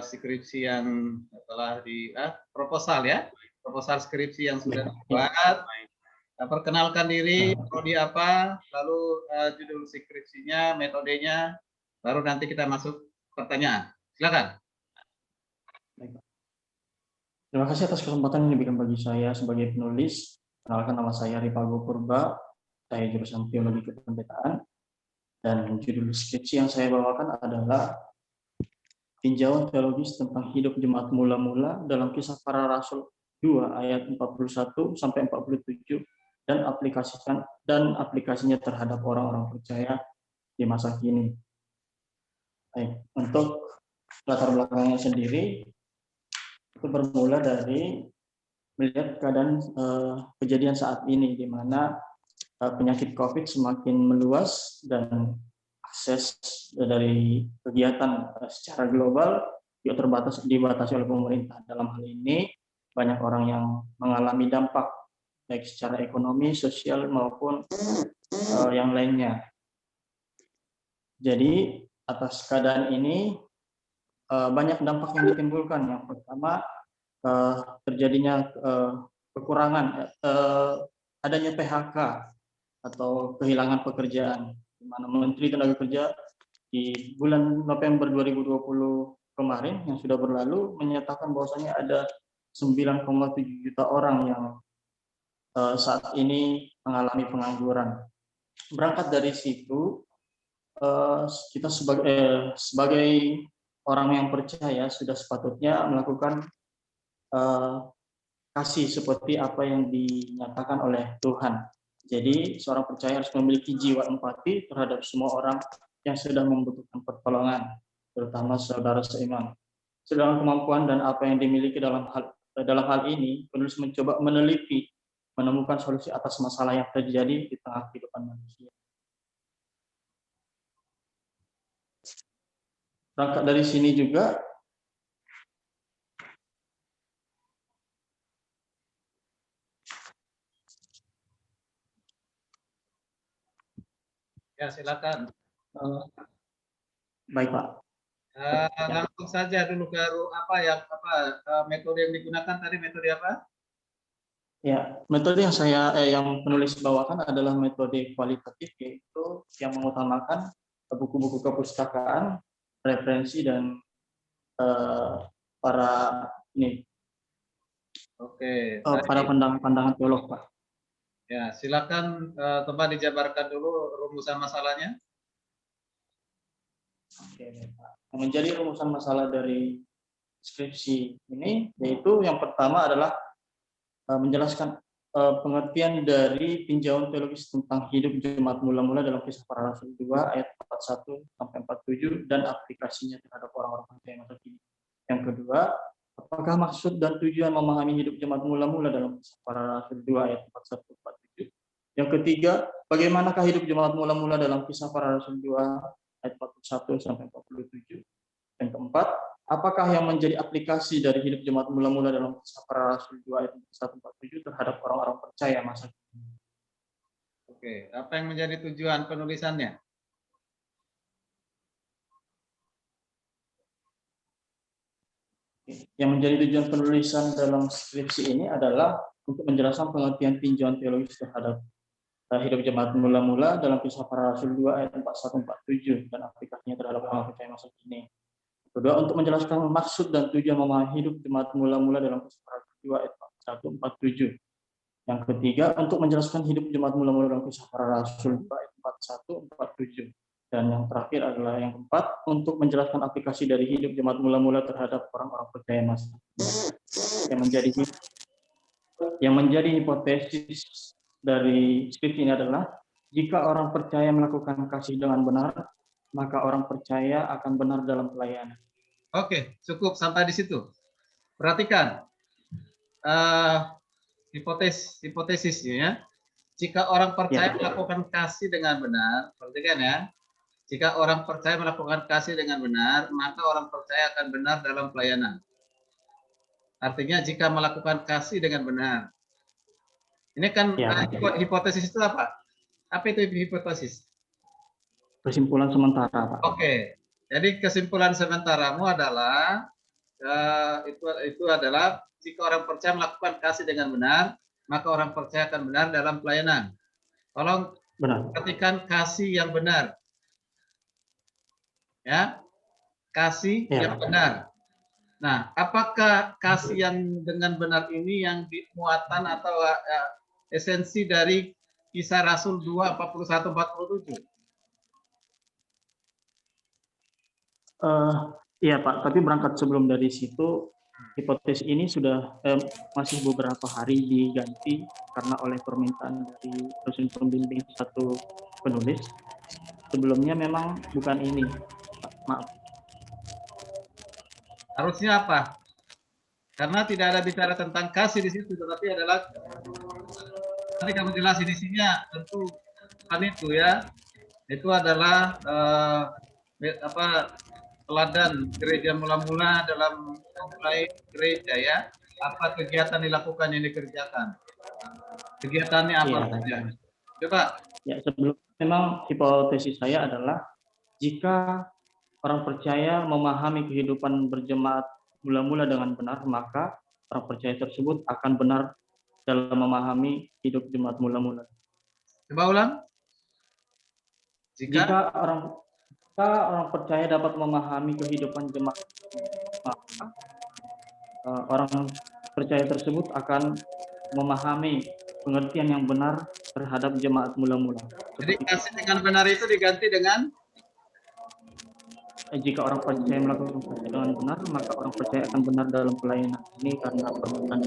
skripsi yang telah proposal ya, proposal skripsi yang sudah dibuat. Perkenalkan diri, prodi apa, lalu judul skripsinya, metodenya, baru nanti kita masuk pertanyaan. Silakan. Terima kasih atas kesempatan yang diberikan bagi saya sebagai penulis. Kenalkan, nama saya Ripago Purba, saya jurusan Teologi Kepembetaan, dan judul skripsi yang saya bawakan adalah Tinjauan Teologis tentang Hidup Jemaat Mula-Mula dalam Kisah Para Rasul 2 ayat 41 sampai 47 dan aplikasinya terhadap orang-orang percaya di masa kini. Baik, untuk latar belakangnya sendiri itu bermula dari melihat keadaan kejadian saat ini di mana penyakit COVID semakin meluas dan akses dari kegiatan secara global juga dibatasi oleh pemerintah. Dalam hal ini banyak orang yang mengalami dampak baik secara ekonomi, sosial maupun yang lainnya. Jadi atas keadaan ini banyak dampak yang ditimbulkan. Yang pertama terjadinya kekurangan adanya PHK atau kehilangan pekerjaan, di mana Menteri Tenaga Kerja di bulan November 2020 kemarin yang sudah berlalu menyatakan bahwasanya ada 9,7 juta orang yang saat ini mengalami pengangguran. Berangkat dari situ, kita sebagai orang yang percaya sudah sepatutnya melakukan kasih seperti apa yang dinyatakan oleh Tuhan. Jadi seorang percaya harus memiliki jiwa empati terhadap semua orang yang sedang membutuhkan pertolongan, terutama saudara seiman. Sedangkan kemampuan dan apa yang dimiliki dalam hal ini, penulis mencoba meneliti, menemukan solusi atas masalah yang terjadi di tengah kehidupan manusia. Berangkat dari sini juga, ya silakan. Baik Pak. Langsung saja dulu ke metode yang digunakan tadi, metode apa? Ya, metode yang yang penulis bawakan adalah metode kualitatif, yaitu yang mengutamakan buku-buku kepustakaan, referensi dan para pandangan teolog, Pak. Ya, silakan coba dijabarkan dulu rumusan masalahnya. Oke, Pak. Yang menjadi rumusan masalah dari skripsi ini yaitu yang pertama adalah menjelaskan pengertian dari tinjauan teologis tentang hidup jemaat mula-mula dalam Kisah Para Rasul 2 ayat 41 sampai 47 dan aplikasinya terhadap orang-orang percaya masa kini. Yang kedua, apakah maksud dan tujuan memahami hidup jemaat mula-mula dalam Kisah Para Rasul 2 ayat 41 47. Yang ketiga, bagaimanakah hidup jemaat mula-mula dalam Kisah Para Rasul 2 ayat 41 sampai 47. Yang keempat, apakah yang menjadi aplikasi dari hidup jemaat mula-mula dalam Kisah Para Rasul 2 ayat 147 terhadap orang-orang percaya masa kini? Oke, apa yang menjadi tujuan penulisannya? Yang menjadi tujuan penulisan dalam skripsi ini adalah untuk menjelaskan pengertian tinjauan teologis terhadap hidup jemaat mula-mula dalam Kisah Para Rasul 2 ayat 4147 dan aplikasinya terhadap orang percaya masa kini. Kedua, untuk menjelaskan maksud dan tujuan memahami hidup jemaat mula-mula dalam Kisah Para Rasul 2 ayat 4147. Yang ketiga, untuk menjelaskan hidup jemaat mula-mula dalam Kisah Para Rasul 2 ayat 4147. Dan yang terakhir adalah yang keempat, untuk menjelaskan aplikasi dari hidup jemaat mula-mula terhadap orang-orang percaya masa kini. Yang menjadi hipotesis dari skripsi ini adalah jika orang percaya melakukan kasih dengan benar, maka orang percaya akan benar dalam pelayanan. Oke, cukup sampai di situ. Perhatikan hipotesis ya. Jika orang percaya melakukan kasih dengan benar, perhatikan ya. Jika orang percaya melakukan kasih dengan benar, maka orang percaya akan benar dalam pelayanan. Artinya jika melakukan kasih dengan benar. Ini kan hipotesis itu apa? Apa itu hipotesis? Kesimpulan sementara, Pak. Oke. Jadi kesimpulan sementaramu adalah itu adalah jika orang percaya melakukan kasih dengan benar, maka orang percaya akan benar dalam pelayanan. Tolong Benar. perhatikan kasih yang benar, ya, kasih Ya, yang benar. Nah, apakah kasih yang dengan benar ini yang muatan atau esensi dari Kisah Rasul 2:41-47? Iya Pak, tapi berangkat sebelum dari situ, hipotesis ini sudah masih beberapa hari diganti karena oleh permintaan dari dosen pembimbing satu penulis. Sebelumnya memang bukan ini, Pak. Maaf. Harusnya apa? Karena tidak ada bicara tentang kasih di situ, tetapi adalah nanti kamu jelasin isinya tentu kan itu ya. Itu adalah teladan gereja mula-mula dalam memulai gereja ya. Apa kegiatan dilakukan yang dikerjakan? Kegiatannya apa Iya, saja? Coba. ya, sebelum memang hipotesis saya adalah jika orang percaya memahami kehidupan berjemaat mula-mula dengan benar, maka orang percaya tersebut akan benar dalam memahami hidup jemaat mula-mula. Coba ulang. Jika Jika orang percaya dapat memahami kehidupan jemaat, maka orang percaya tersebut akan memahami pengertian yang benar terhadap jemaat mula-mula. jadi kasih dengan benar itu diganti dengan Jika orang percaya melakukan kasih dengan benar, maka orang percaya akan benar dalam pelayanan ini karena perbuatan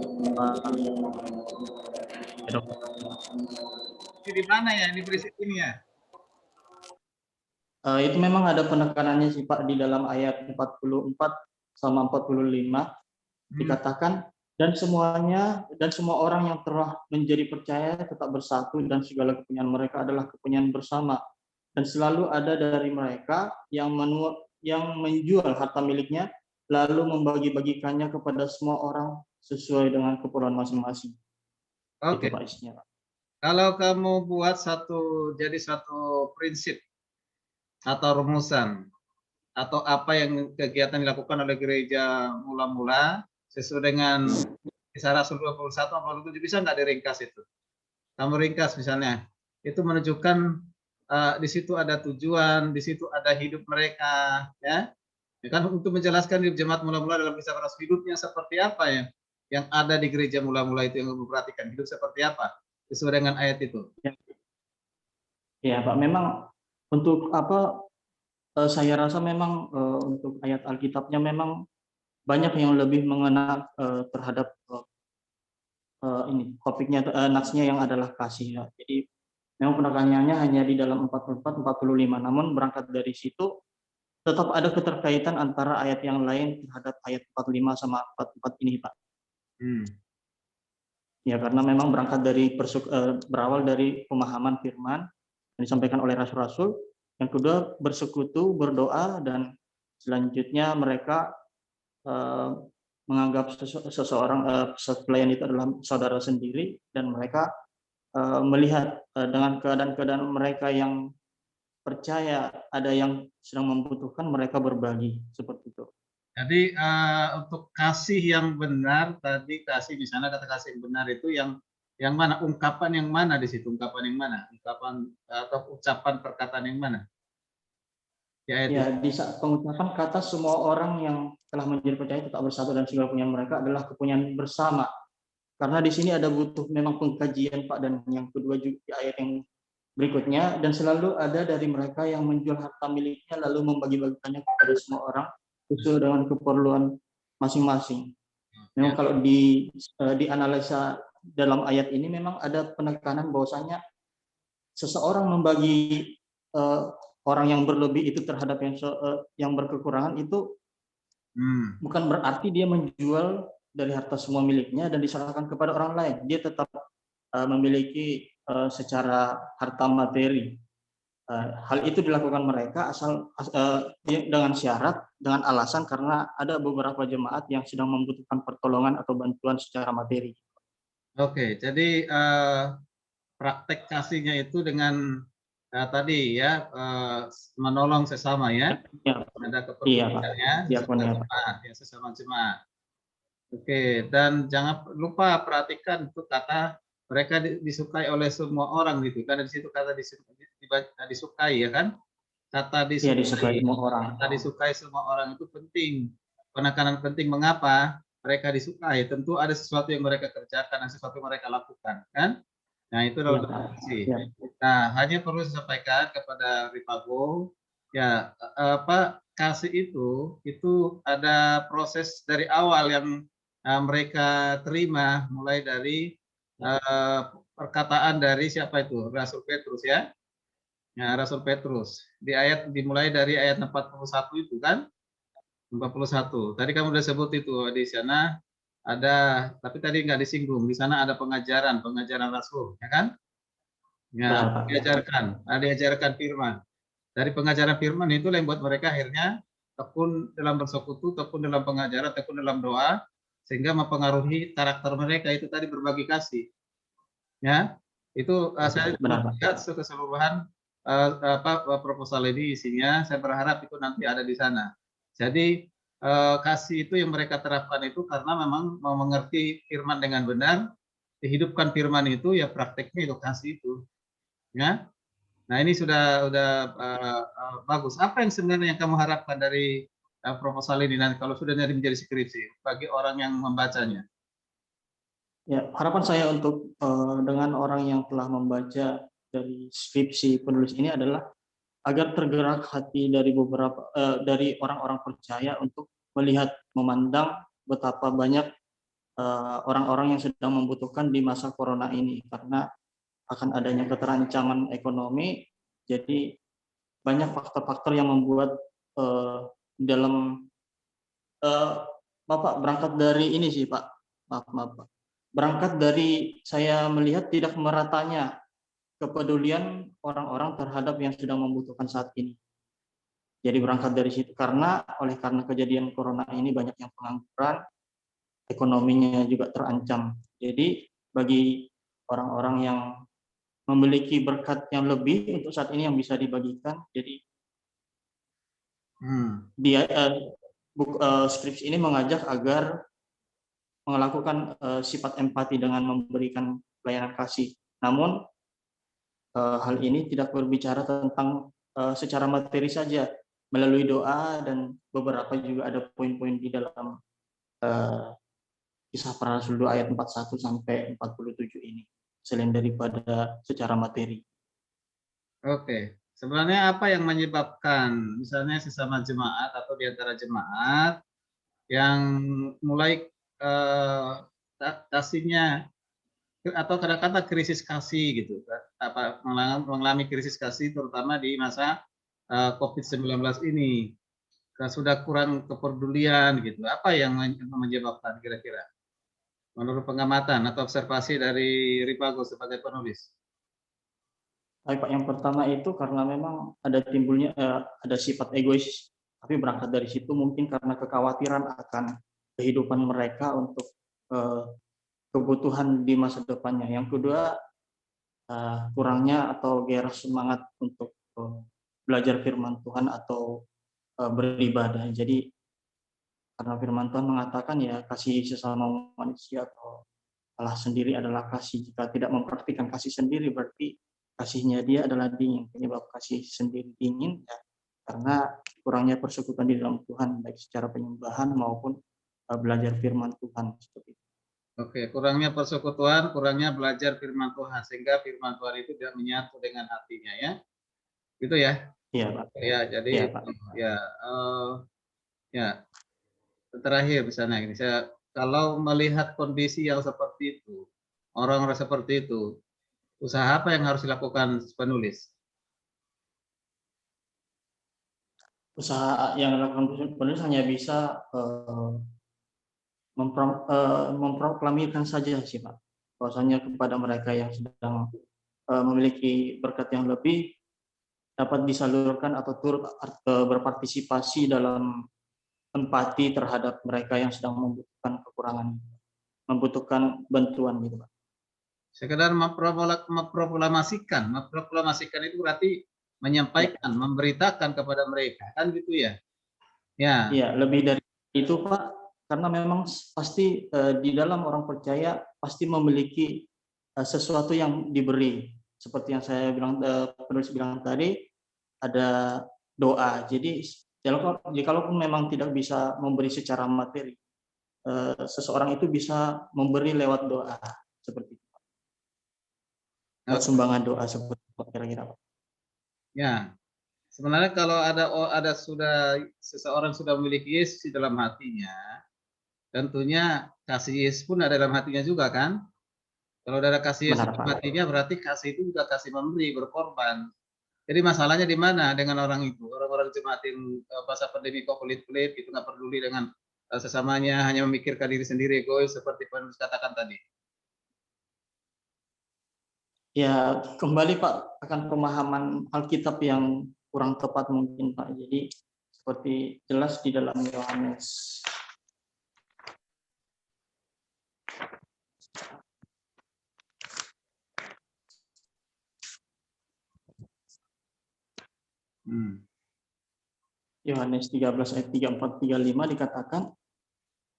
di mana ya ini prinsip ini ya? Itu memang ada penekanannya sih Pak di dalam ayat 44 sama 45 dikatakan dan semua orang yang telah menjadi percaya tetap bersatu dan segala kepunyaan mereka adalah kepunyaan bersama dan selalu ada dari mereka yang menjual harta miliknya lalu membagi-bagikannya kepada semua orang sesuai dengan keperluan masing-masing. Oke. Itu Pak isinya. Kalau kamu buat jadi satu prinsip atau rumusan atau apa yang kegiatan dilakukan oleh gereja mula-mula sesuai dengan Kisah Rasul 21-47 bisa nggak diringkas itu? Kamu ringkas misalnya, itu menunjukkan di situ ada tujuan, di situ ada hidup mereka, ya. Ya kan untuk menjelaskan hidup jemaat mula-mula dalam Kisah Rasul hidupnya seperti apa ya, yang ada di gereja mula-mula itu yang kamu perhatikan hidup seperti apa sesuai dengan ayat itu. Ya Pak, memang untuk apa saya rasa memang untuk ayat Alkitabnya memang banyak yang lebih mengena terhadap ini topiknya natsnya yang adalah kasih ya. Jadi memang penekanannya hanya di dalam 44 45 namun berangkat dari situ tetap ada keterkaitan antara ayat yang lain terhadap ayat 45 sama 44 ini Pak. Ya karena memang berangkat dari berawal dari pemahaman firman yang disampaikan oleh rasul-rasul, yang kedua bersekutu, berdoa, dan selanjutnya mereka menganggap seseorang pelayan itu adalah saudara sendiri dan mereka melihat dengan keadaan-keadaan mereka yang percaya ada yang sedang membutuhkan mereka berbagi seperti itu. Jadi untuk kasih yang benar tadi kasih di sana kata kasih yang benar itu yang mana ungkapan yang mana di situ ungkapan yang mana ungkapan atau ucapan perkataan yang mana? Ya, di saat pengucapan kata semua orang yang telah menjadi percaya tetap bersatu dan segala kepunyaan mereka adalah kepunyaan bersama. Karena di sini ada butuh memang pengkajian Pak dan yang kedua juga di ayat yang berikutnya dan selalu ada dari mereka yang menjual harta miliknya lalu membagi-bagikannya kepada semua orang sesuai dengan keperluan masing-masing. Memang kalau dianalisa dalam ayat ini memang ada penekanan bahwasanya seseorang membagi orang yang berlebih itu terhadap yang berkekurangan itu bukan berarti dia menjual dari harta semua miliknya dan diserahkan kepada orang lain. Dia tetap memiliki secara harta materi. Hal itu dilakukan mereka asal dengan syarat, dengan alasan karena ada beberapa jemaat yang sedang membutuhkan pertolongan atau bantuan secara materi. Oke, jadi praktek kasihnya itu dengan tadi ya menolong sesama ya, Ya, ada iya Pak, kepeduliannya diakon sesama ya Pak. jemaat ya, sesama jemaat. Oke, dan jangan lupa perhatikan itu kata mereka disukai oleh semua orang gitu. Karena di situ kata disukai ya kan? Kata Iya, disukai disukai, semua orang. kata disukai semua orang itu penting. Penekanan penting mengapa? Mereka disukai. Tentu ada sesuatu yang mereka kerjakan dan sesuatu yang mereka lakukan, kan? Nah, itu Iya dalam Pak. kasih. Ya, Nah, hanya perlu saya sampaikan kepada Ripago, ya kasih itu ada proses dari awal yang mereka terima, mulai dari perkataan dari siapa itu? Rasul Petrus ya. Ya, Rasul Petrus. Dimulai dari ayat 41 itu kan? 41. Tadi kamu sudah sebut itu di sana ada, tapi tadi nggak disinggung. Di sana ada pengajaran, pengajaran Rasul, ya kan? Ya, benar Pak. diajarkan firman. Dari pengajaran firman itu yang buat mereka akhirnya tekun dalam bersekutu, tekun dalam pengajaran, tekun dalam doa, sehingga mempengaruhi karakter mereka itu tadi berbagi kasih. Ya, itu saya Benar Pak. lihat keseluruhan proposal ini isinya. Saya berharap itu nanti ada di sana. Jadi kasih itu yang mereka terapkan itu karena memang mau mengerti firman dengan benar, dihidupkan firman itu ya prakteknya itu kasih itu. Ya. Nah, ini sudah bagus. Apa yang sebenarnya yang kamu harapkan dari proposal ini nanti kalau sudah jadi menjadi skripsi bagi orang yang membacanya? Ya, harapan saya untuk dengan orang yang telah membaca dari skripsi penulis ini adalah agar tergerak hati dari orang-orang percaya untuk melihat, memandang betapa banyak orang-orang yang sedang membutuhkan di masa corona ini, karena akan adanya keterancaman ekonomi. Jadi banyak faktor-faktor yang membuat dalam Bapak berangkat dari ini sih Pak, maaf Pak, berangkat dari saya melihat tidak meratanya kepedulian orang-orang terhadap yang sedang membutuhkan saat ini. Jadi berangkat dari situ, karena kejadian corona ini banyak yang pengangguran, ekonominya juga terancam. Jadi bagi orang-orang yang memiliki berkat yang lebih untuk saat ini yang bisa dibagikan, jadi dia skripsi ini mengajak agar melakukan sifat empati dengan memberikan pelayanan kasih. Namun hal ini tidak berbicara tentang secara materi saja, melalui doa, dan beberapa juga ada poin-poin di dalam Kisah Para Rasul 2 ayat 41 sampai 47 ini, selain daripada secara materi. Oke. Sebenarnya apa yang menyebabkan misalnya sesama jemaat atau di antara jemaat yang mulai kasihnya atau kadang-kadang krisis kasih gitu, mengalami krisis kasih terutama di masa COVID-19 ini, sudah kurang kepedulian gitu. Apa yang menyebabkan kira-kira? Menurut pengamatan atau observasi dari Ripago sebagai penulis? Baik Pak, yang pertama itu karena memang ada sifat egois, tapi berangkat dari situ mungkin karena kekhawatiran akan kehidupan mereka untuk kebutuhan di masa depannya. Yang kedua, kurangnya atau gairah semangat untuk belajar firman Tuhan atau beribadah. Jadi karena firman Tuhan mengatakan ya, kasih sesama manusia atau Allah sendiri adalah kasih. Jika tidak mempraktikkan kasih sendiri, berarti kasihnya dia adalah dingin. Penyebab kasih sendiri dingin ya karena kurangnya persekutuan di dalam Tuhan, baik secara penyembahan maupun belajar firman Tuhan, seperti itu. Oke, kurangnya persekutuan, kurangnya belajar firman Tuhan, sehingga firman Tuhan itu tidak menyatu dengan hatinya ya. Gitu ya. Iya Pak. Ya, jadi Iya Pak. ya ya terakhir misalnya ini kalau melihat kondisi yang seperti itu, orang-orang seperti itu, usaha apa yang harus dilakukan penulis? Usaha yang dilakukan penulis hanya bisa memproklamirkan saja sih Pak, bahwasanya kepada mereka yang sedang memiliki berkat yang lebih dapat disalurkan atau turut berpartisipasi dalam empati terhadap mereka yang sedang membutuhkan kekurangan, membutuhkan bantuan gitu Pak. Sekedar memproklamasikan. Memproklamasikan itu berarti menyampaikan, memberitakan kepada mereka, kan gitu ya? Ya. Iya, lebih dari itu Pak, karena memang pasti di dalam orang percaya pasti memiliki sesuatu yang diberi. Seperti yang saya bilang, penulis bilang tadi, ada doa. Jadi jikalau memang tidak bisa memberi secara materi, seseorang itu bisa memberi lewat doa, seperti itu. Lewat sumbangan doa seperti itu kira-kira Pak. Ya. Sebenarnya kalau ada seseorang sudah memiliki Yesus di dalam hatinya, tentunya kasih Yesus pun ada dalam hatinya juga kan? Kalau ada kasih Yesus Benar dalam Pak. hatinya berarti kasih itu juga kasih memberi, berkorban. Jadi masalahnya di mana dengan orang itu? Orang-orang jematin masa pandemi kok pelit-pelit gitu, nggak peduli dengan sesamanya, hanya memikirkan diri sendiri, egois seperti penulis katakan tadi. Ya kembali Pak akan pemahaman Alkitab yang kurang tepat mungkin Pak. Jadi seperti jelas di dalam Yohanes Yohanes 13 ayat 34 35 dikatakan,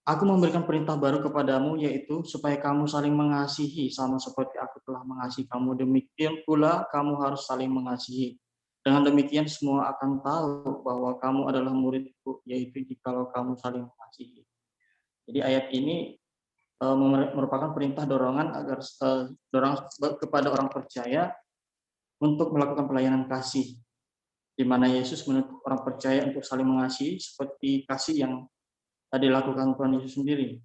Aku memberikan perintah baru kepadamu, yaitu supaya kamu saling mengasihi sama seperti aku telah mengasihi kamu. Demikian pula kamu harus saling mengasihi. Dengan demikian semua akan tahu bahwa kamu adalah muridku, yaitu jikalau kamu saling mengasihi. Jadi ayat ini merupakan perintah dorongan agar kepada orang percaya untuk melakukan pelayanan kasih, di mana Yesus menuntut orang percaya untuk saling mengasihi seperti kasih yang dilakukan Tuhan Yesus sendiri,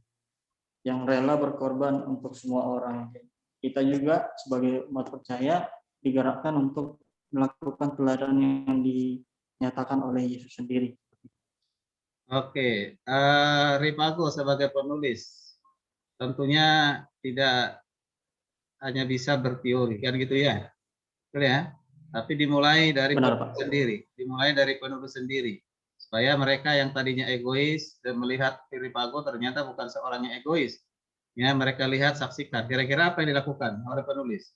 yang rela berkorban untuk semua orang. Kita juga sebagai umat percaya digerakkan untuk melakukan teladan yang dinyatakan oleh Yesus sendiri. Oke, Ripago sebagai penulis tentunya tidak hanya bisa berteori kan gitu ya, betul ya? Tapi dimulai dari penulis sendiri, dimulai dari penulis sendiri, supaya mereka yang tadinya egois dan melihat Ripago ternyata bukan seorang yang egois, ya mereka lihat, saksikan. Kira-kira apa yang dilakukan oleh penulis?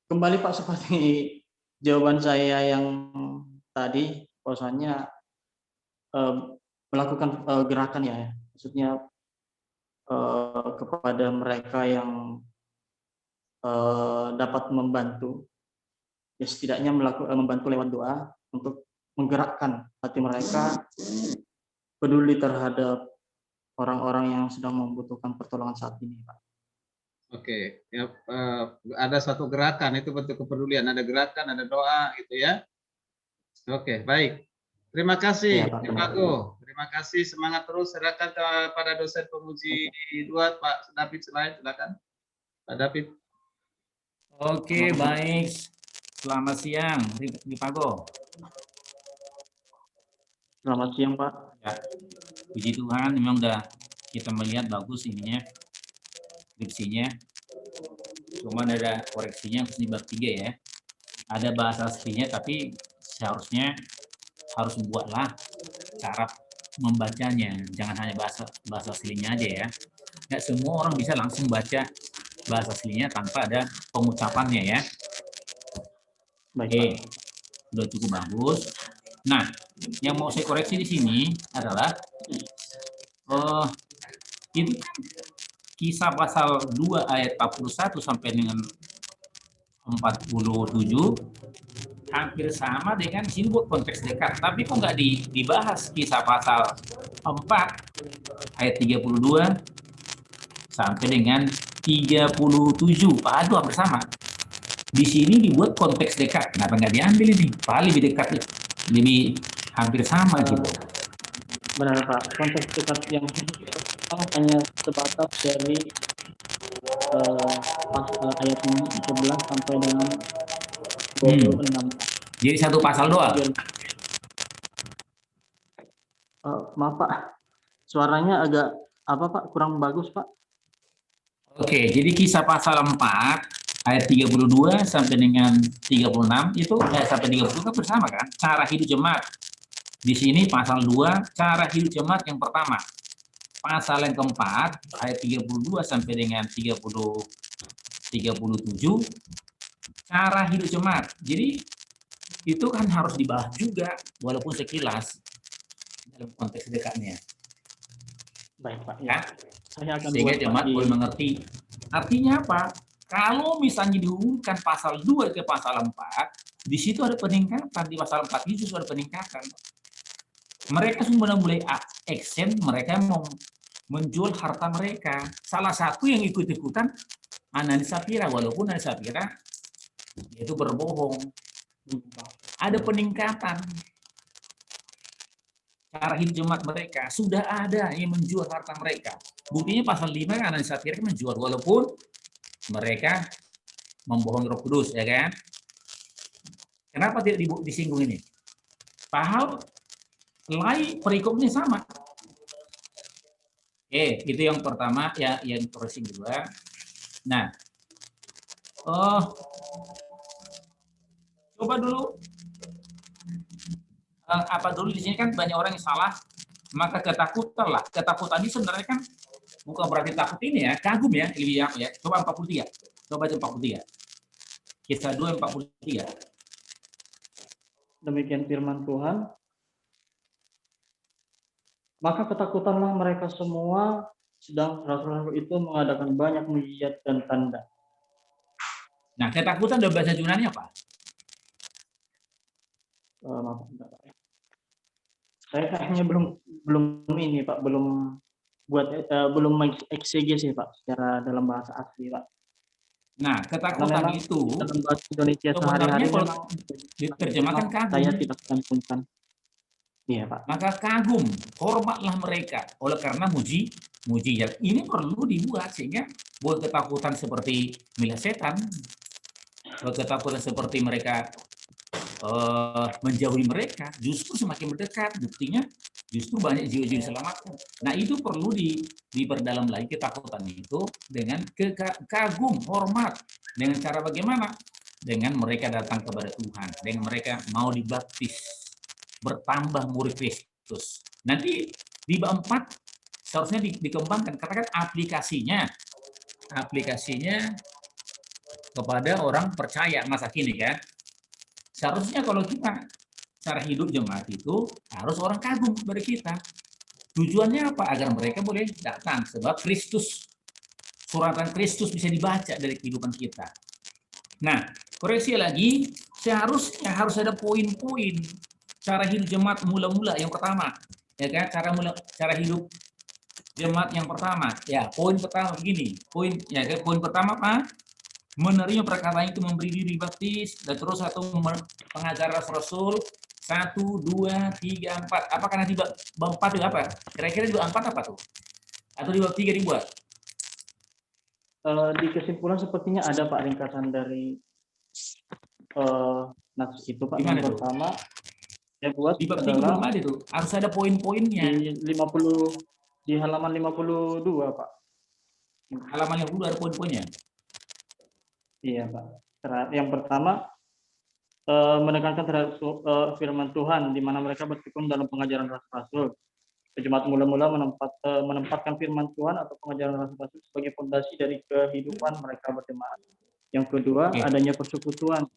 Kembali Pak seperti jawaban saya yang tadi, bahwasannya melakukan gerakan ya, maksudnya kepada mereka yang dapat membantu, ya setidaknya membantu lewat doa untuk menggerakkan hati mereka peduli terhadap orang-orang yang sedang membutuhkan pertolongan saat ini, Pak. Oke, ya, ada satu gerakan, itu bentuk kepedulian, ada gerakan, ada doa gitu ya. Oke, baik. Terima kasih, Pak Go. Terima kasih, semangat terus. Silakan kepada dosen pemuji 2, Pak David Selain, silakan. Pak David. Oke, baik. Selamat siang, Ripago. Selamat siang, Pak. Ya, puji Tuhan, memang udah kita melihat bagus ininya, skripsinya. Cuman ada koreksinya di bab 3 ya. Ada bahasa aslinya, tapi seharusnya harus buatlah cara membacanya. Jangan hanya bahasa aslinya aja ya. Nggak semua orang bisa langsung baca bahasa aslinya tanpa ada pengucapannya ya. Oke, udah cukup bagus. Nah, yang mau saya koreksi di sini adalah itu Kisah pasal 2 ayat 41 sampai dengan 47 hampir sama dengan sini buat konteks dekat, tapi kok nggak dibahas Kisah pasal 4 ayat 32 sampai dengan 37. Aduh, hampir sama. Di sini dibuat konteks dekat. Kenapa nggak diambil ini? Paling lebih dekat, lebih hampir sama gitu. Benar Pak, konteks dekat yang hanya sebatas dari ayat 11 sampai dengan 26. Jadi satu pasal doang. Maaf Pak, suaranya agak kurang bagus Pak. Oke, jadi Kisah pasal 4 ayat 32 sampai dengan 36 itu sampai 30 kan bersama kan cara hidup jemaat. Di sini pasal 2, cara hidup jemaat yang pertama. Pasal yang keempat, ayat 32 sampai dengan 37, cara hidup jemaat. Jadi itu kan harus dibahas juga, walaupun sekilas dalam konteks dekatnya. Baik Pak, Ya. ya. Saya akan Sehingga buat Pak jemaat di boleh mengerti. Artinya apa? Kalau misalnya dihubungkan pasal 2 ke pasal 4, di situ ada peningkatan. Di pasal 4 itu sudah ada peningkatan. Mereka sudah mulai action, mereka mau menjual harta mereka. Salah satu yang ikut-ikutan Ananias Sapira, walaupun Ananias Sapira itu berbohong. Ada peningkatan. Cara hidup jemaat mereka sudah ada yang menjual harta mereka. Buktinya pasal 5 Ananias Sapira menjual, walaupun mereka membohongi Roh Kudus, ya kan? Kenapa tidak disinggung ini? Padahal lain perikopnya sama. Itu yang pertama, ya, yang terus kedua. Nah, coba dulu apa dulu di sini kan banyak orang yang salah, maka ketakutan lah. Ketakutan ini sebenarnya kan bukan berarti takut ini ya, kagum ya, lebih ya. Coba 43. Coba 43. Kisah 2 43. demikian firman Tuhan. Maka ketakutanlah mereka semua, sedang rasul-rasul itu mengadakan banyak mujizat dan tanda. Nah, ketakutan dalam bahasa Yunani apa? Maaf, Pak. Saya kayaknya belum ini Pak, belum eksegesis Pak secara dalam bahasa asli Pak. Nah, ketakutan itu dalam bahasa Indonesia sebenarnya sehari-hari kalau memang diterjemahkan kagum. saya tidak cantumkan. Iya Pak. Maka kagum, hormatlah mereka. Oleh karena mujizat ini perlu dibuat sehingga buat ketakutan seperti milah setan, buat ketakutan seperti mereka menjauhi mereka, justru semakin mendekat. Buktinya justru banyak jiwa-jiwa diselamatkan. Nah, itu perlu diperdalam lagi ketakutan itu dengan kagum, hormat. Dengan cara bagaimana? Dengan mereka datang kepada Tuhan, dengan mereka mau dibaptis, bertambah murid Kristus. Nanti di bab 4 seharusnya dikembangkan, katakan aplikasinya kepada orang percaya masa kini kan. Seharusnya kalau kita cara hidup jemaat itu harus orang kagum kepada kita. Tujuannya apa? Agar mereka boleh datang, sebab Kristus, suratan Kristus bisa dibaca dari kehidupan kita. Nah, koreksi lagi, seharusnya harus ada poin-poin cara hidup jemaat mula-mula yang pertama, ya kan? Cara hidup jemaat yang pertama, ya poin pertama begini, poin pertama apa? Menerima perkataan itu, memberi diri baptis, dan terus satu pengajaran Rasul 1, 2, 3, 4. Apakah nanti bab 4 itu apa? Kira-kira di bab 4 apa tuh? Atau di bab 3 dibuat? Di kesimpulan sepertinya ada Pak ringkasan dari nats itu Pak. Gimana yang tuh? Pertama saya buat di bab 3 adalah belum ada tuh. Harus ada poin-poinnya. Di halaman 52 Pak. Halaman yang dulu ada poin-poinnya. Iya Pak. Yang pertama menekankan terhadap firman Tuhan, di mana mereka bertekun dalam pengajaran rasul-rasul. Jemaat mula-mula menempatkan firman Tuhan atau pengajaran rasul-rasul sebagai fondasi dari kehidupan mereka berjemaat. Yang kedua, adanya persekutuan,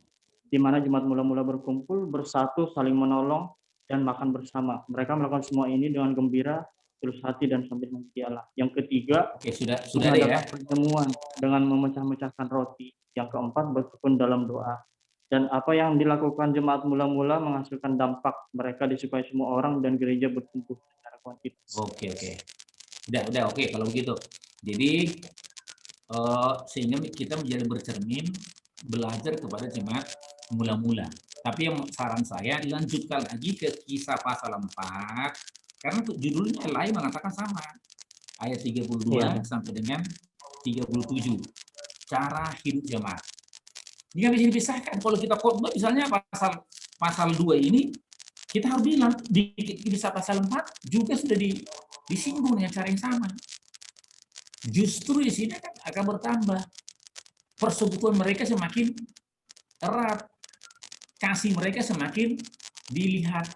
di mana jemaat mula-mula berkumpul, bersatu, saling menolong, dan makan bersama. Mereka melakukan semua ini dengan gembira, tulus hati, dan sambil memuji Allah. Yang ketiga, sudah ada ya. Pertemuan dengan memecah-mecahkan roti. Yang keempat, bertekun dalam doa. Dan apa yang dilakukan jemaat mula-mula menghasilkan dampak. Mereka disukai semua orang dan gereja bertumbuh secara kuantitas. Oke. Udah oke kalau begitu. Jadi sehingga kita menjadi bercermin, belajar kepada jemaat mula-mula. Tapi yang saran saya dilanjutkan lagi ke Kisah pasal 4, karena judulnya lain mengatakan sama. Ayat 32 sampai dengan 37. Cara hidup jemaat. Ini kan bisa dipisahkan. Kalau kita khotbah misalnya pasal 2 ini, kita harus bilang di Kisah pasal 4 juga sudah disinggung dengan cara yang sama. Justru di sini akan bertambah. Persekutuan mereka semakin erat. Kasih mereka semakin dilihat.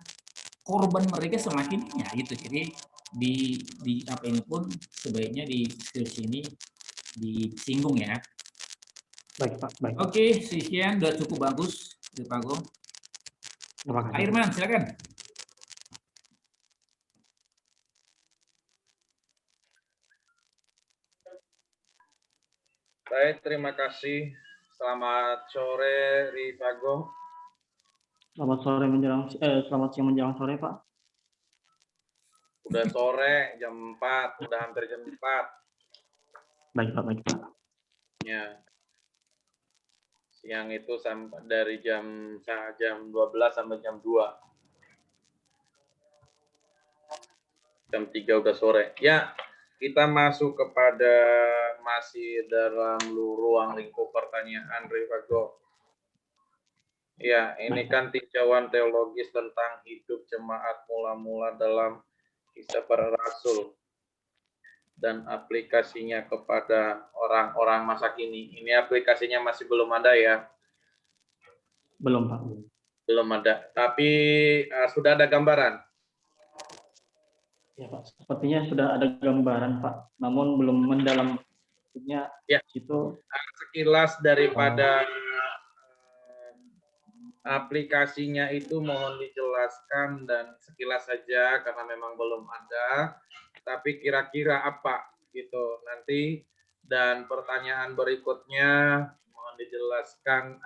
korban mereka semakin ya gitu. Jadi di apa ini pun sebaiknya di skripsi ini disinggung ya. Baik, Pak. Baik. Oke, sekian udah cukup bagus, Pak Agung. Terima kasih. Irman, silakan. Baik, terima kasih. Selamat sore, Rifago. Selamat sore selamat siang menjelang sore, Pak. Udah sore, jam 4, udah hampir jam 4. Baik, Pak. Baik, Pak. Ya. Siang itu sampai dari jam 12 sampai jam 2. Jam 3 udah sore. Ya, kita masuk kepada masih dalam ruang lingkup pertanyaan, Rifago. Ya, ini kan tinjauan teologis tentang hidup jemaat mula-mula dalam kisah para rasul dan aplikasinya kepada orang-orang masa kini. Ini aplikasinya masih belum ada ya? Belum, Pak. Belum ada. Tapi sudah ada gambaran? Ya, Pak. Sepertinya sudah ada gambaran, Pak. Namun belum mendalam. Maksudnya Ya. itu Sekilas daripada aplikasinya itu mohon dijelaskan dan sekilas saja karena memang belum ada. Tapi kira-kira apa gitu nanti, dan pertanyaan berikutnya mohon dijelaskan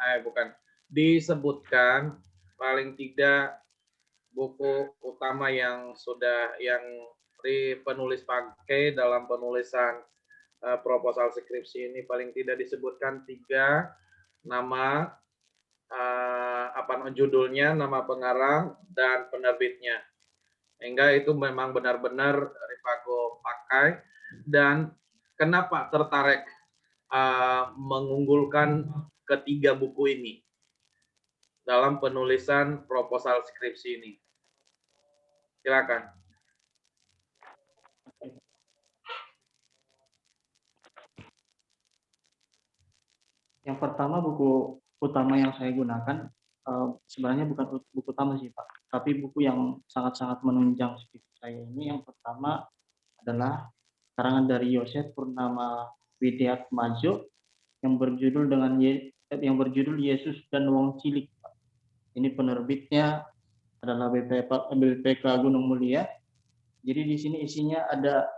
disebutkan paling tidak buku utama yang penulis pakai dalam penulisan proposal skripsi ini, paling tidak disebutkan 3 nama, judulnya, nama pengarang, dan penerbitnya. Sehingga itu memang benar-benar Rifago pakai. Dan kenapa tertarik mengunggulkan ketiga buku ini dalam penulisan proposal skripsi ini? Silakan. Yang pertama, buku utama yang saya gunakan sebenarnya bukan buku utama sih, Pak, tapi buku yang sangat-sangat menunjang skripsi saya ini. Yang pertama adalah karangan dari Yosef Purnama Widiatmajo yang berjudul Yesus dan Wong Cilik, Pak. Ini penerbitnya adalah BPK Gunung Mulia. Jadi di sini isinya ada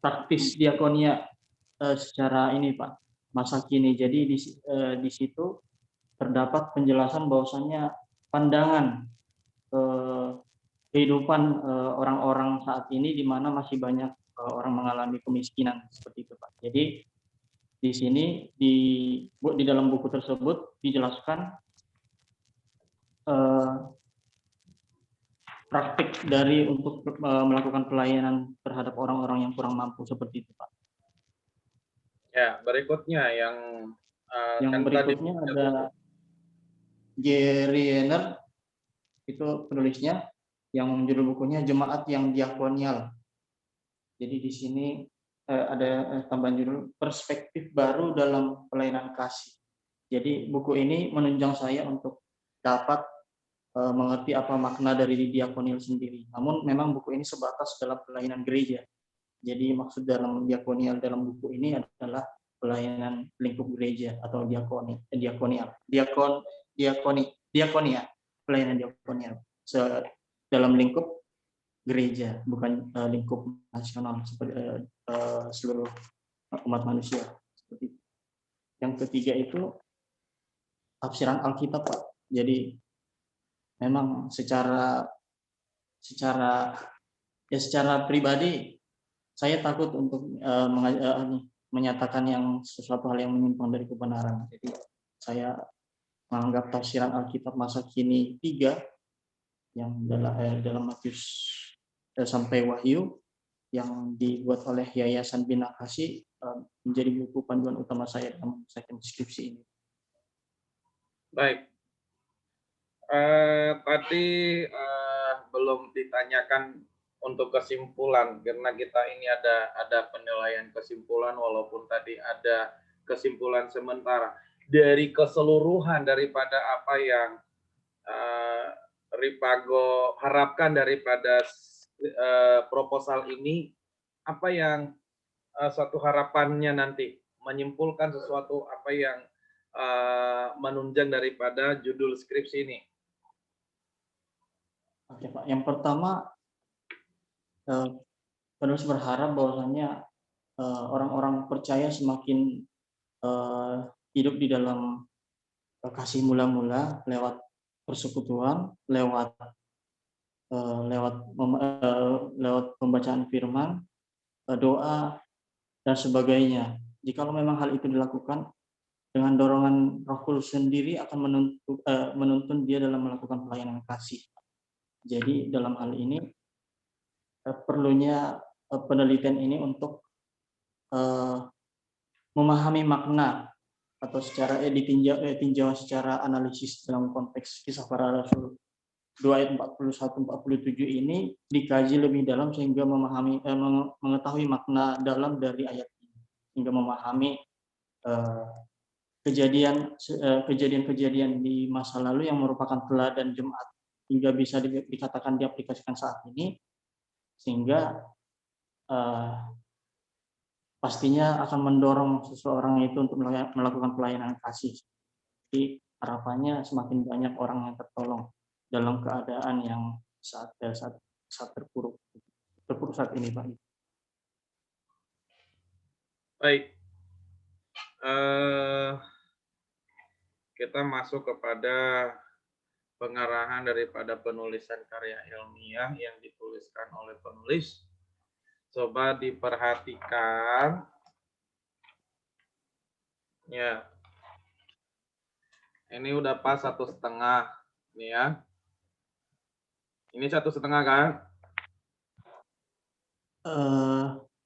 praktis diakonia secara ini, Pak, masa kini. Jadi di situ terdapat penjelasan bahwasannya pandangan kehidupan orang-orang saat ini di mana masih banyak orang mengalami kemiskinan seperti itu, Pak. Jadi di sini di dalam buku tersebut dijelaskan praktik dari untuk melakukan pelayanan terhadap orang-orang yang kurang mampu seperti itu, Pak. Ya, berikutnya yang berikutnya ada Jerry Renner, itu penulisnya, yang judul bukunya Jemaat yang Diakonial. Jadi di sini ada tambahan judul Perspektif Baru dalam Pelayanan Kasih. Jadi buku ini menunjang saya untuk dapat mengerti apa makna dari diakonil sendiri. Namun memang buku ini sebatas dalam pelayanan gereja. Jadi maksud dalam diakonial dalam buku ini adalah pelayanan lingkup gereja atau diakonia, pelayanan diakonial dalam lingkup gereja, bukan lingkup nasional seperti seluruh umat manusia. Seperti itu. Yang ketiga itu tafsiran Alkitab, Pak. Jadi memang secara pribadi saya takut untuk menyatakan sesuatu hal yang menyimpang dari kebenaran. Jadi saya menganggap tafsiran Alkitab masa kini 3 yang dalam Matius sampai Wahyu yang dibuat oleh Yayasan Bina Kasih menjadi buku panduan utama saya dalam menyelesaikan skripsi ini. Baik. Tadi belum ditanyakan untuk kesimpulan, karena kita ini ada penilaian kesimpulan, walaupun tadi ada kesimpulan sementara. Dari keseluruhan daripada apa yang Ripago harapkan daripada proposal ini, apa yang suatu harapannya nanti, menyimpulkan sesuatu apa yang menunjang daripada judul skripsi ini. Oke Pak, yang pertama penulis berharap bahwasanya orang-orang percaya semakin hidup di dalam kasih mula-mula lewat persekutuan, lewat pembacaan firman, doa dan sebagainya. Jikalau memang hal itu dilakukan dengan dorongan Roh Kudus sendiri akan menuntun dia dalam melakukan pelayanan kasih. Jadi dalam hal ini perlunya penelitian ini untuk memahami makna atau secara ditinjau secara analisis dalam konteks Kisah Para Rasul 2 ayat 41-47 ini dikaji lebih dalam sehingga mengetahui makna dalam dari ayat ini, hingga memahami kejadian-kejadian di masa lalu yang merupakan teladan jemaat hingga bisa dikatakan diaplikasikan saat ini, sehingga pastinya akan mendorong seseorang itu untuk melakukan pelayanan kasih. Jadi harapannya semakin banyak orang yang tertolong dalam keadaan yang saat terpuruk saat ini, Pak. Baik, kita masuk kepada pengarahan daripada penulisan karya ilmiah yang dituliskan oleh penulis. Coba diperhatikan. Ya, ini udah pas 1,5 nih ya. Ini 1,5 kan?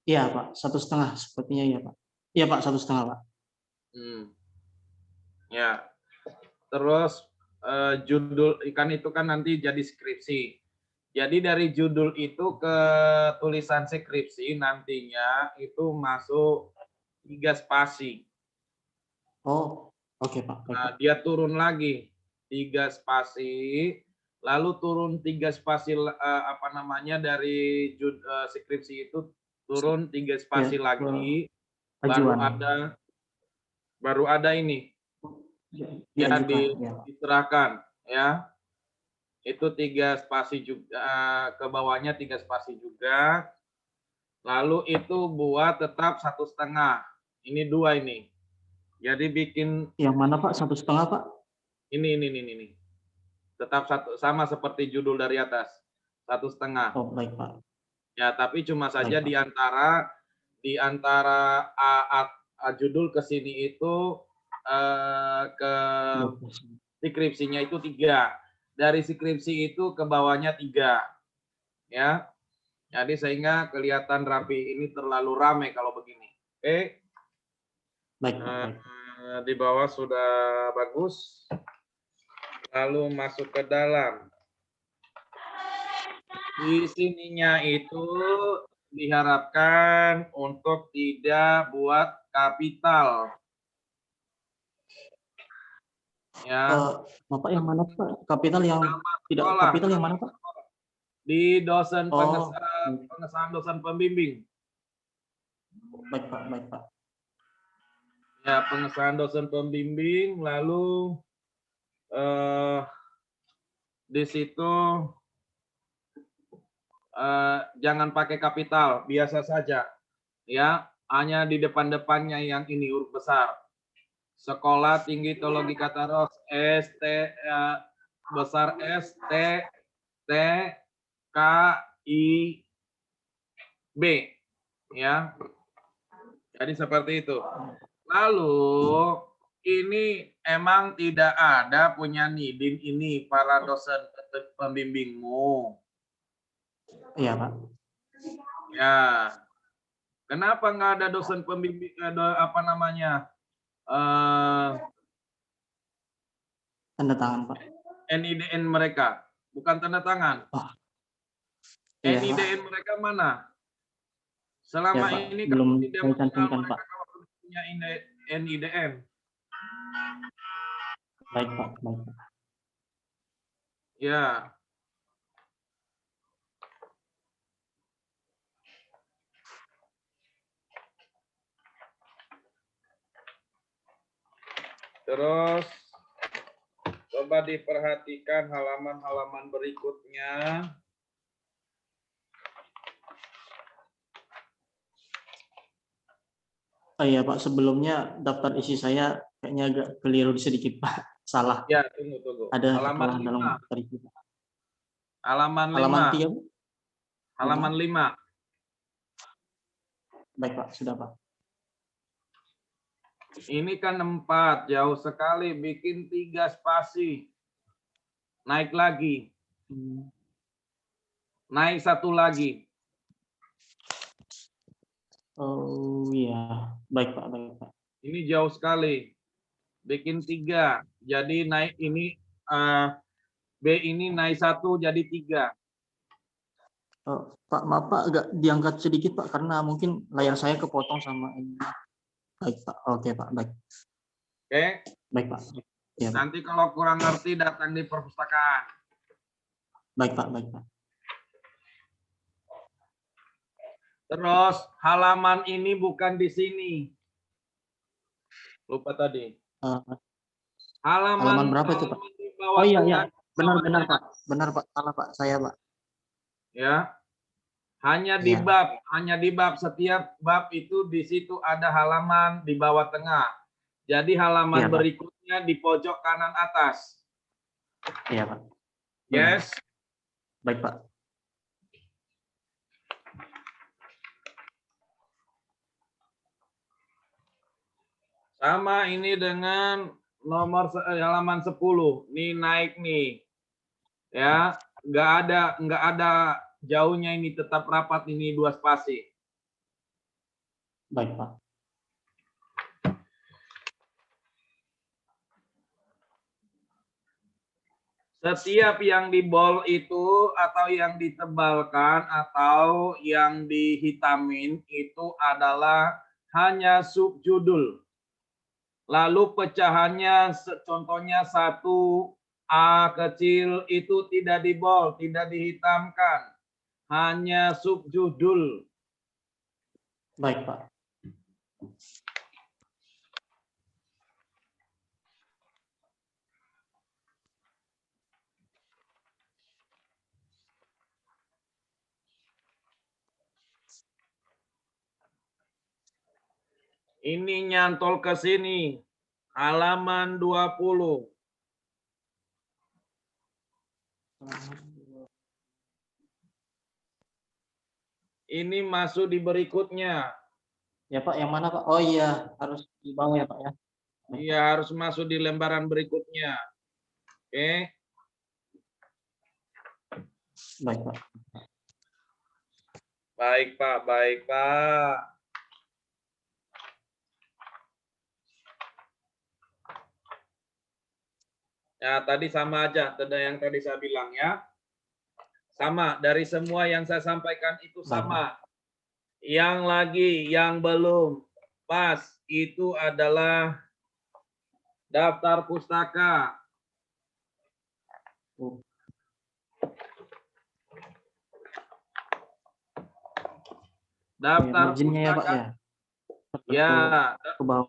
Iya Pak, 1,5 sepertinya ya Pak. Iya Pak, 1,5 Pak. Ya, terus judul ikan itu kan nanti jadi skripsi. Jadi dari judul itu ke tulisan skripsi nantinya itu masuk 3 spasi. Oh, oke Pak. Nah, dia turun lagi 3 spasi, lalu turun 3 spasi dari skripsi itu turun 3 spasi lagi, baru ada ini ya diserahkan ya. Itu 3 spasi juga, ke bawahnya 3 spasi juga. Lalu itu buat tetap 1,5. Ini 2 ini. Jadi bikin yang mana Pak? 1,5 Pak? Ini. Tetap sama seperti judul dari atas. 1,5. Oh, baik Pak. Ya, tapi cuma saja di antara judul ke sini itu ke skripsinya itu 3. Dari skripsi itu ke bawahnya 3. Ya. Jadi sehingga kelihatan rapi, ini terlalu ramai kalau begini. Oke. Baik. Di bawah sudah bagus. Lalu masuk ke dalam. Di sininya itu diharapkan untuk tidak buat kapital. Ya. Bapak yang mana Pak? Kapital yang tidak kapital yang mana Pak? Di dosen pengesahan dosen pembimbing. Baik Pak. Ya, pengesahan dosen pembimbing, lalu di situ jangan pakai kapital, biasa saja. Ya, hanya di depan-depannya yang ini huruf besar. Sekolah Tinggi Teologi Kataros besar S T T K I B, ya. Jadi seperti itu. Lalu ini emang tidak ada punya Nidin ini para dosen pembimbingmu. Iya Pak. Ya. Kenapa nggak ada dosen pembimbing tanda tangan Pak? NIDN mereka, bukan tanda tangan. Oh. NIDN mereka mana? Selama ya, ini belum kamu tidak mengenal Pak. mereka punya NIDN. Baik Pak. Ya, Terus coba diperhatikan halaman-halaman berikutnya. Oh iya Pak, sebelumnya daftar isi saya kayaknya agak keliru sedikit Pak. Salah. Ya, tunggu. Ada Halaman kesalahan dalam 5. daftar isi. Halaman Halaman 5. 3, Bu? Halaman 5. Baik Pak, sudah Pak. Ini kan 4, jauh sekali. Bikin 3 spasi. Naik lagi. Naik 1 lagi. Oh iya, baik Pak, baik Pak. Ini jauh sekali. Bikin 3. Jadi naik ini B ini naik 1 jadi 3. Oh, Pak, maaf Pak, agak diangkat sedikit Pak, karena mungkin layar saya kepotong sama ini. Baik Pak, oke Pak, baik. Oke. Baik Pak. Ya, Pak. Nanti kalau kurang ngerti datang di perpustakaan. Baik Pak, baik Pak. Terus halaman ini bukan di sini. Lupa tadi. Halaman berapa itu Pak? Di bawah Oh iya, tengah, iya. Benar bawah tengah. Pak. Benar Pak, salah Pak, saya Pak. Ya. Hanya di Ya. bab, setiap bab itu di situ ada halaman di bawah tengah. Jadi halaman Iya, Pak. berikutnya di pojok kanan atas. Iya Pak. Yes. Baik Pak. Sama ini dengan nomor halaman 10. Nih naik nih. Ya, nggak ada jauhnya, ini tetap rapat, ini 2 spasi. Baik Pak. Setiap yang di bold itu atau yang ditebalkan atau yang dihitamin itu adalah hanya subjudul. Lalu pecahannya contohnya 1A kecil itu tidak di bold, tidak dihitamkan. Hanya subjudul. Baik Pak. Ini nyantol ke sini. Halaman 20. Ini masuk di berikutnya. Ya Pak, yang mana Pak? Oh iya, harus di bawah ya Pak ya. Iya, harus masuk di lembaran berikutnya. Oke. Baik Pak. Baik Pak, baik Pak. Ya, tadi sama aja, yang tadi saya bilang ya. Sama, dari semua yang saya sampaikan itu sama. Yang lagi, yang belum pas, itu adalah daftar pustaka. Daftar marginnya ya Pak pustaka. ya. Ya. Ke bawah.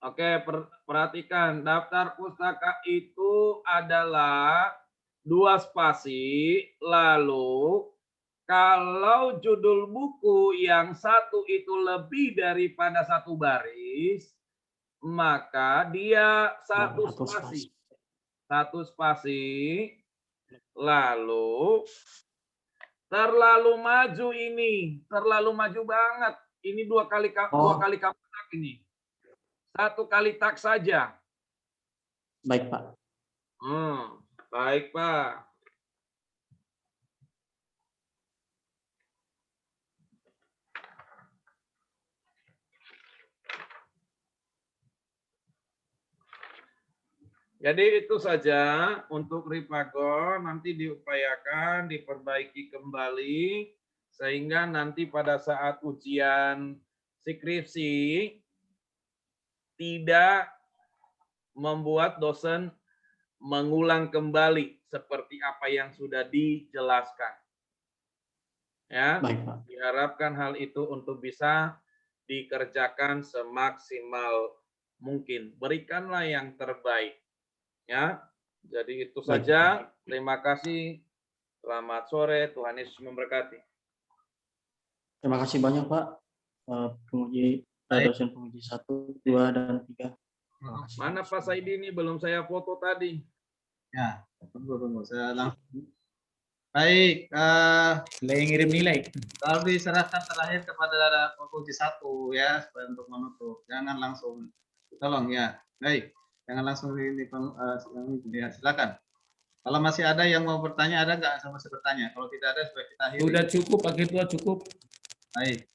Oke, perhatikan, daftar pustaka itu adalah 2 spasi, lalu kalau judul buku yang satu itu lebih daripada 1 baris, maka dia 1 spasi. 1 spasi, lalu terlalu maju ini, terlalu maju banget. Ini 2 kali kamu ini. 1 kali tak saja. Baik Pak. Baik Pak. Jadi itu saja untuk Ripago, nanti diupayakan, diperbaiki kembali, sehingga nanti pada saat ujian skripsi, tidak membuat dosen mengulang kembali seperti apa yang sudah dijelaskan. Ya, baik, Pak. Diharapkan hal itu untuk bisa dikerjakan semaksimal mungkin. Berikanlah yang terbaik. Ya. Jadi itu Baik. saja. Terima kasih. Selamat sore. Tuhan Yesus memberkati. Terima kasih banyak Pak, Baik. dosen penguji 1, 2, dan 3. Terima kasih. Mana Pak Saidi ini? Belum saya foto tadi. Ya, tunggu. Saya langsung. Baik, Selain ngirim nilai. kalau diserahkan terakhir kepada penguji 1 ya, supaya untuk menutup. Jangan langsung, tolong ya. Baik, jangan langsung ini ya, silakan. Kalau masih ada yang mau bertanya, ada nggak? Sama bertanya. Kalau tidak ada, supaya kita akhiri. Sudah cukup, Pak Ketua, cukup. Baik.